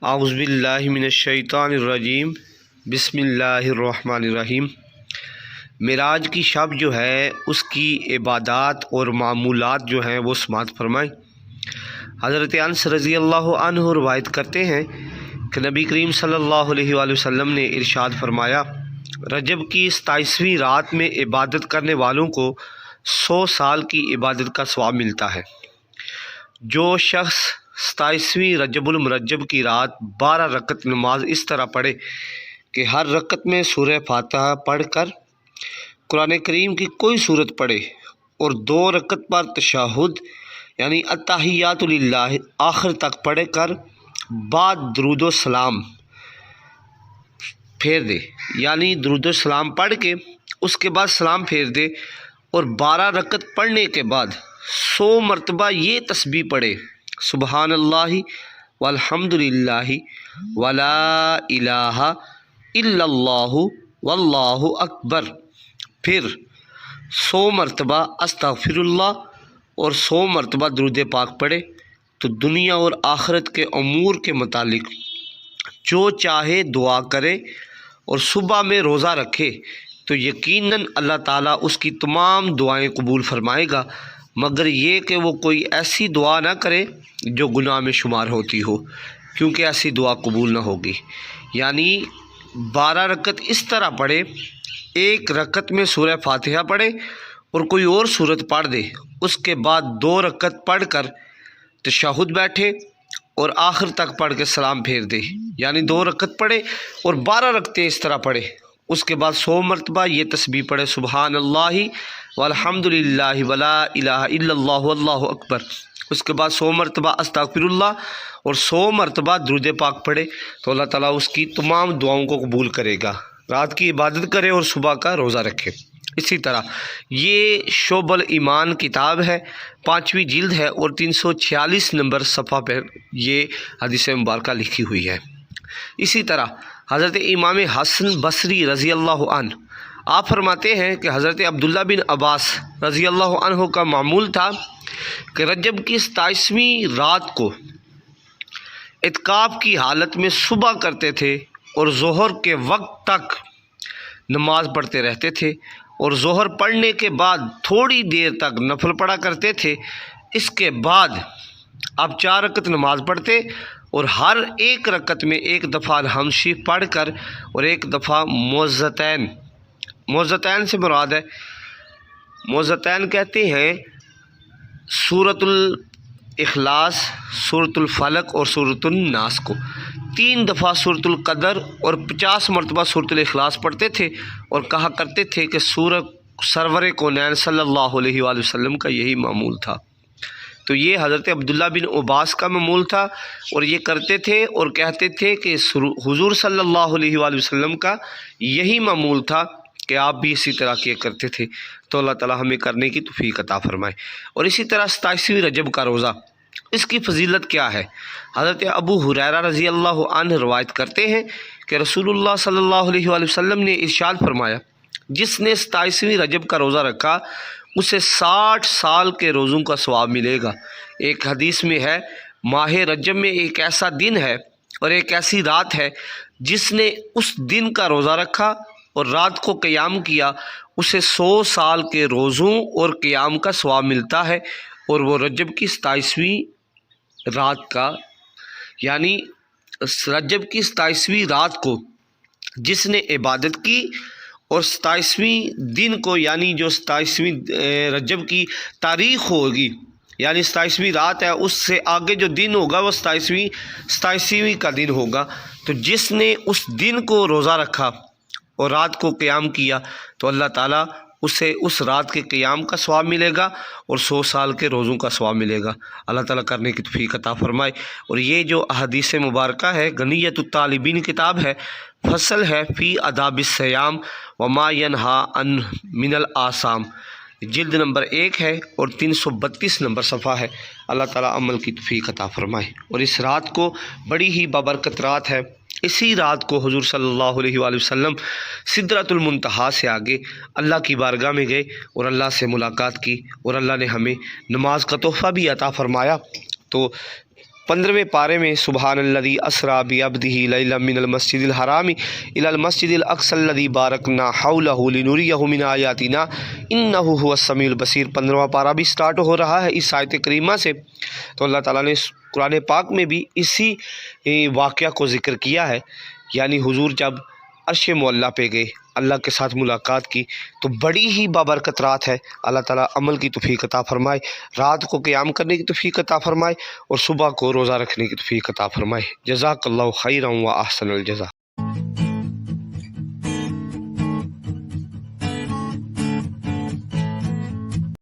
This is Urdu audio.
اعوذ باللہ من الشیطان الرجیم بسم اللہ الرحمن الرحیم۔ معراج کی شب جو ہے اس کی عبادات اور معمولات جو ہیں وہ سماعت فرمائیں۔ حضرت انس رضی اللہ عنہ روایت کرتے ہیں کہ نبی کریم صلی اللہ علیہ وآلہ وسلم نے ارشاد فرمایا، رجب کی 27ویں رات میں عبادت کرنے والوں کو 100 سال کی عبادت کا ثواب ملتا ہے۔ جو شخص 27ویں رجب المرجب کی رات 12 رکعت نماز اس طرح پڑھے کہ ہر رکعت میں سورہ فاتحہ پڑھ کر قرآن کریم کی کوئی صورت پڑھے اور 2 رکعت پر تشہد یعنی التحیات للہ آخر تک پڑھ کر بعد درود و سلام پھیر دے، یعنی درود و سلام پڑھ کے اس کے بعد سلام پھیر دے اور 12 رکعت پڑھنے کے بعد 100 مرتبہ یہ تسبیح پڑھے، سبحان اللہ والحمد للہ ولا الہ الا اللہ واللہ اکبر، پھر 100 مرتبہ استغفر اللہ اور 100 مرتبہ درود پاک پڑھے تو دنیا اور آخرت کے امور کے متعلق جو چاہے دعا کرے اور صبح میں روزہ رکھے تو یقیناً اللہ تعالیٰ اس کی تمام دعائیں قبول فرمائے گا، مگر یہ کہ وہ کوئی ایسی دعا نہ کرے جو گناہ میں شمار ہوتی ہو، کیونکہ ایسی دعا قبول نہ ہوگی۔ یعنی 12 رکعت اس طرح پڑھے، ایک رکعت میں سورہ فاتحہ پڑھے اور کوئی اور سورت پڑھ دے، اس کے بعد 2 رکعت پڑھ کر تشہد بیٹھے اور آخر تک پڑھ کے سلام پھیر دے، یعنی 2 رکعت پڑھے اور 12 رکعتیں اس طرح پڑھے، اس کے بعد 100 مرتبہ یہ تسبیح پڑھے، سبحان اللہ والحمد للہ ولا الہ الا اللہ واللہ اکبر، اس کے بعد 100 مرتبہ استغفر اللہ اور 100 مرتبہ درود پاک پڑھے تو اللہ تعالیٰ اس کی تمام دعاؤں کو قبول کرے گا، رات کی عبادت کرے اور صبح کا روزہ رکھے۔ اسی طرح یہ شعب الایمان کتاب ہے، 5ویں جلد ہے اور 346 نمبر صفحہ پر یہ حدیث مبارکہ لکھی ہوئی ہے۔ اسی طرح حضرت امام حسن بصری رضی اللہ عنہ آپ فرماتے ہیں کہ حضرت عبداللہ بن عباس رضی اللہ عنہ کا معمول تھا کہ رجب کی 27ویں رات کو اعتکاف کی حالت میں صبح کرتے تھے اور ظہر کے وقت تک نماز پڑھتے رہتے تھے اور ظہر پڑھنے کے بعد تھوڑی دیر تک نفل پڑھا کرتے تھے، اس کے بعد آپ 4 رکعت نماز پڑھتے اور ہر ایک رکعت میں ایک دفعہ الحمد شریف پڑھ کر اور ایک دفعہ موذتین سے مراد ہے، موذتین کہتے ہیں سورۃ الاخلاص، سورۃ الفلق اور سورۃ الناس کو، 3 دفعہ سورۃ القدر اور 50 مرتبہ سورۃ الاخلاص پڑھتے تھے اور کہا کرتے تھے کہ سرور کونین صلی اللہ علیہ وآلہ وسلم کا یہی معمول تھا۔ تو یہ حضرت عبداللہ بن عباس کا معمول تھا اور یہ کرتے تھے اور کہتے تھے کہ حضور صلی اللہ علیہ وآلہ وسلم کا یہی معمول تھا کہ آپ بھی اسی طرح کیا کرتے تھے، تو اللہ تعالیٰ ہمیں کرنے کی توفیق عطا فرمائے۔ اور اسی طرح 27ویں رجب کا روزہ، اس کی فضیلت کیا ہے؟ حضرت ابو ہریرہ رضی اللہ عنہ روایت کرتے ہیں کہ رسول اللہ صلی اللہ علیہ وآلہ وسلم نے ارشاد فرمایا، جس نے 27ویں رجب کا روزہ رکھا اسے 60 سال کے روزوں کا ثواب ملے گا۔ ایک حدیث میں ہے، ماہ رجب میں ایک ایسا دن ہے اور ایک ایسی رات ہے جس نے اس دن کا روزہ رکھا اور رات کو قیام کیا، اسے 100 سال کے روزوں اور قیام کا ثواب ملتا ہے، اور وہ رجب کی 27ویں رات کا، یعنی رجب کی 27ویں رات کو جس نے عبادت کی اور 27ویں دن کو، یعنی جو 27ویں رجب کی تاریخ ہوگی، یعنی 27ویں رات ہے، اس سے آگے جو دن ہوگا وہ 27ویں کا دن ہوگا، تو جس نے اس دن کو روزہ رکھا اور رات کو قیام کیا تو اللہ تعالیٰ اسے اس رات کے قیام کا ثواب ملے گا اور 100 سال کے روزوں کا ثواب ملے گا۔ اللہ تعالیٰ کرنے کی توفیق عطا فرمائے۔ اور یہ جو احادیث مبارکہ ہے، غنیۃ الطالبین کتاب ہے، فصل ہے فی آداب الصیام وما ینہا عن من الآثام، جلد نمبر 1 ہے اور 332 نمبر صفحہ ہے۔ اللہ تعالیٰ عمل کی توفیق عطا فرمائے۔ اور اس رات کو بڑی ہی بابرکت رات ہے، اسی رات کو حضور صلی اللہ علیہ وآلہ وسلم سدرۃ المنتہا سے آگے اللہ کی بارگاہ میں گئے اور اللہ سے ملاقات کی، اور اللہ نے ہمیں نماز کا تحفہ بھی عطا فرمایا۔ تو 15ویں پارے میں سبحان الذی اسرا بعبدہ لیلا من المسجد الحرام الی المسجد الاقصی الذی بارکنا حولہ لنریہ من آیاتنا انہ هو السمیع البصیر 15واں پارہ بھی سٹارٹ ہو رہا ہے اس آیت کریمہ سے۔ تو اللہ تعالیٰ نے قرآن پاک میں بھی اسی واقعہ کو ذکر کیا ہے، یعنی حضور جب عرش معلیٰ پہ گئے، اللہ کے ساتھ ملاقات کی، تو بڑی ہی بابرکت رات ہے۔ اللہ تعالیٰ عمل کی توفیق عطا فرمائے، رات کو قیام کرنے کی توفیق عطا فرمائے اور صبح کو روزہ رکھنے کی توفیق عطا فرمائے۔ جزاک اللہ خیرا و احسن الجزا۔